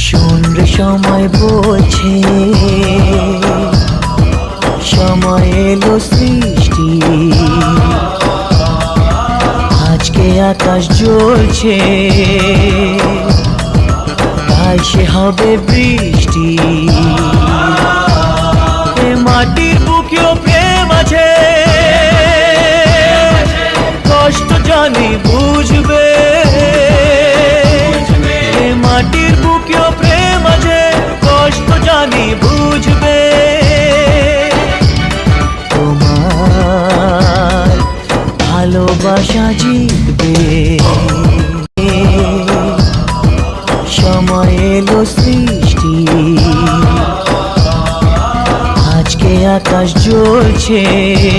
শোন রে সময় বলছে, সময় এলো সৃষ্টি, আজকে আকাশ জ্বলছে, তাই সে হবে বৃষ্টি। এ মাটির বুকেও প্রেম আছে, কষ্ট জানি বুঝবে। এ মাটির বুকেও প্রেম আছে, কষ্ট জানি বুঝবে। তোমার ভালোবাসা জিতবে, সময় এলো সৃষ্টি, আজকে আকাশ জ্বলছে,